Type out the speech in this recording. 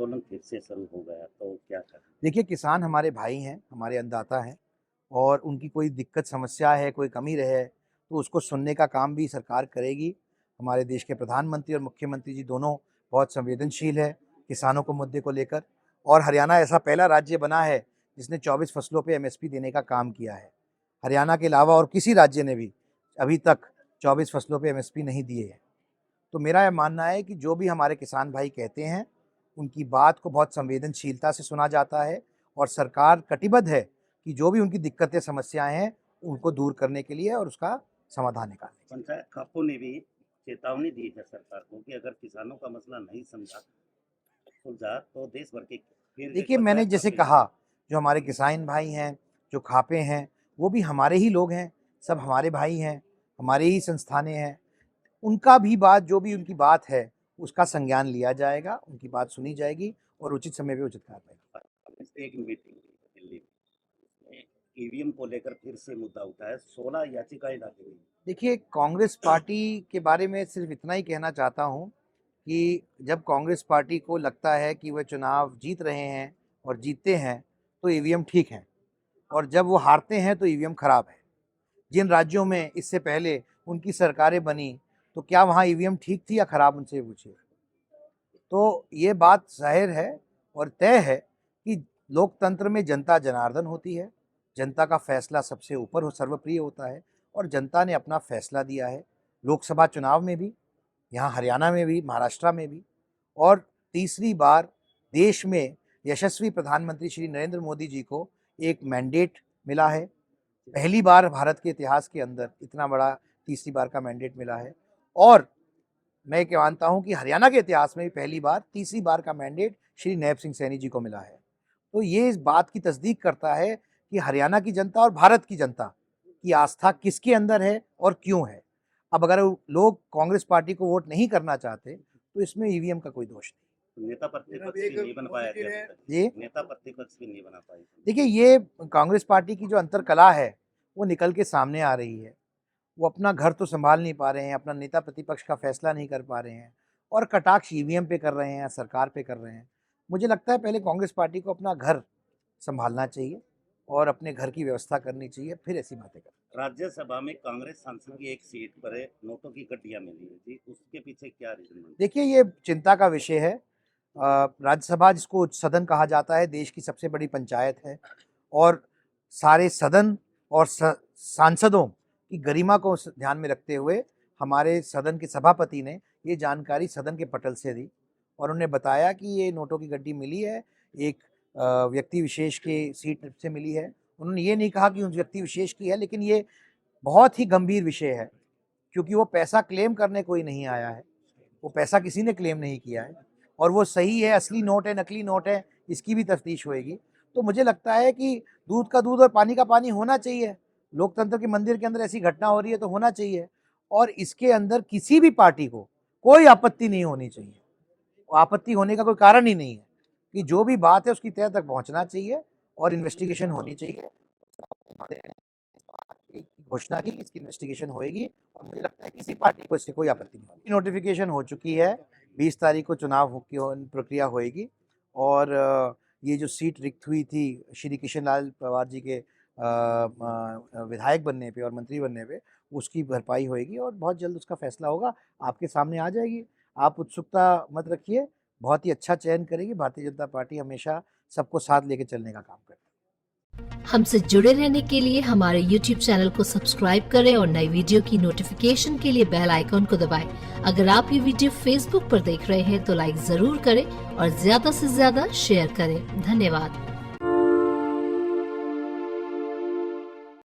आंदोलन फिर से शुरू हो गया, तो क्या करें? देखिए, किसान हमारे भाई हैं, हमारे अन्नदाता हैं और उनकी कोई दिक्कत समस्या है, कोई कमी रहे तो उसको सुनने का काम भी सरकार करेगी। हमारे देश के प्रधानमंत्री और मुख्यमंत्री जी दोनों बहुत संवेदनशील है किसानों को मुद्दे को लेकर, और हरियाणा ऐसा पहला राज्य बना है जिसने 24 फसलों पे एमएसपी देने का काम किया है। हरियाणा के अलावा और किसी राज्य ने भी अभी तक 24 फसलों पे एमएसपी नहीं दिए है। तो मेरा यह मानना है कि जो भी हमारे किसान भाई कहते हैं, उनकी बात को बहुत संवेदनशीलता से सुना जाता है और सरकार कटिबद्ध है कि जो भी उनकी दिक्कतें समस्याएं हैं उनको दूर करने के लिए और उसका समाधान निकालने के लिए। पंचायत खापों ने भी चेतावनी दी है सरकार को कि अगर किसानों का मसला नहीं सुलझा तो देश भर के फिर देखिए, मैंने जैसे कहा, जो हमारे किसान भाई हैं, जो खापे हैं, वो भी हमारे ही लोग हैं, सब हमारे भाई हैं, हमारे ही संस्थानें हैं। उनका भी बात, जो भी उनकी बात है, उसका संज्ञान लिया जाएगा, उनकी बात सुनी जाएगी और उचित समय पे उचित कार्रवाई। एक मीटिंग दिल्ली में ईवीएम को लेकर फिर से मुद्दा उठा है, 16 याचिकाएं डाली गई। देखिए, कांग्रेस पार्टी के बारे में सिर्फ इतना ही कहना चाहता हूं कि जब कांग्रेस पार्टी को लगता है कि वह चुनाव जीत रहे हैं और जीतते हैं तो ईवीएम ठीक है, और जब वो हारते हैं तो ईवीएम खराब है। जिन राज्यों में इससे पहले उनकी सरकारें बनी तो क्या वहाँ ईवीएम ठीक थी या खराब, उनसे पूछिए। तो ये बात जाहिर है और तय है कि लोकतंत्र में जनता जनार्दन होती है, जनता का फैसला सबसे ऊपर हो, सर्वप्रिय होता है, और जनता ने अपना फैसला दिया है लोकसभा चुनाव में भी, यहाँ हरियाणा में भी, महाराष्ट्र में भी, और तीसरी बार देश में यशस्वी प्रधानमंत्री श्री नरेंद्र मोदी जी को एक मैंडेट मिला है। पहली बार भारत के इतिहास के अंदर इतना बड़ा तीसरी बार का मैंडेट मिला है, और मैं ये मानता हूँ कि हरियाणा के इतिहास में भी पहली बार तीसरी बार का मैंडेट श्री नैब सिंह सैनी जी को मिला है। तो ये इस बात की तस्दीक करता है कि हरियाणा की जनता और भारत की जनता की आस्था किसके अंदर है और क्यों है। अब अगर लोग कांग्रेस पार्टी को वोट नहीं करना चाहते तो इसमें ईवीएम का कोई दोष नहीं। नेता प्रतिपक्ष भी नहीं बन पाया जी, नेता प्रतिपक्ष भी नहीं बना पाई। देखिए, ये कांग्रेस पार्टी की जो अंतरकला है वो निकल के सामने आ रही है। वो अपना घर तो संभाल नहीं पा रहे हैं, अपना नेता प्रतिपक्ष का फैसला नहीं कर पा रहे हैं, और कटाक्ष ईवीएम पे कर रहे हैं, सरकार पे कर रहे हैं। मुझे लगता है पहले कांग्रेस पार्टी को अपना घर संभालना चाहिए और अपने घर की व्यवस्था करनी चाहिए, फिर ऐसी बातें करें। राज्यसभा में कांग्रेस सांसद की एक सीट पर नोटों की गड्डियां मिली है जी, उसके पीछे क्या रीजन? देखिए, ये चिंता का विषय है। राज्यसभा, जिसको सदन कहा जाता है, देश की सबसे बड़ी पंचायत है, और सारे सदन और सांसदों की गरिमा को ध्यान में रखते हुए हमारे सदन के सभापति ने ये जानकारी सदन के पटल से दी, और उन्होंने बताया कि ये नोटों की गड्डी मिली है, एक व्यक्ति विशेष की सीट से मिली है। उन्होंने ये नहीं कहा कि उस व्यक्ति विशेष की है, लेकिन ये बहुत ही गंभीर विषय है, क्योंकि वो पैसा क्लेम करने कोई नहीं आया है, वो पैसा किसी ने क्लेम नहीं किया है, और वो सही है, असली नोट है, नकली नोट है, इसकी भी तफ्तीश होएगी। तो मुझे लगता है कि दूध का दूध और पानी का पानी होना चाहिए। लोकतंत्र के मंदिर के अंदर ऐसी घटना हो रही है तो होना चाहिए, और इसके अंदर किसी भी पार्टी को कोई आपत्ति नहीं होनी चाहिए। आपत्ति होने का कोई कारण ही नहीं है, कि जो भी बात है उसकी तह तक पहुंचना चाहिए और इन्वेस्टिगेशन होनी चाहिए। घोषणा की, इसकी इन्वेस्टिगेशन होएगी, और मुझे लगता है किसी पार्टी को इससे कोई आपत्ति नहीं होगी। नोटिफिकेशन हो चुकी है, 20 तारीख को चुनाव की प्रक्रिया होएगी, और ये जो सीट रिक्त हुई थी श्री किशन लाल पवार जी के विधायक बनने पे और मंत्री बनने पे, उसकी भरपाई होएगी और बहुत जल्द उसका फैसला होगा, आपके सामने आ जाएगी। आप उत्सुकता मत रखिए, बहुत ही अच्छा चयन करेगी भारतीय जनता पार्टी। हमेशा सबको साथ लेके चलने का काम करती है। हमसे जुड़े रहने के लिए हमारे YouTube चैनल को सब्सक्राइब करें और नई वीडियो की नोटिफिकेशन के लिए बेल आइकॉन को दबाएं। अगर आप ये वीडियो Facebook पर देख रहे हैं तो लाइक जरूर करें और ज्यादा से ज्यादा शेयर करें। धन्यवाद।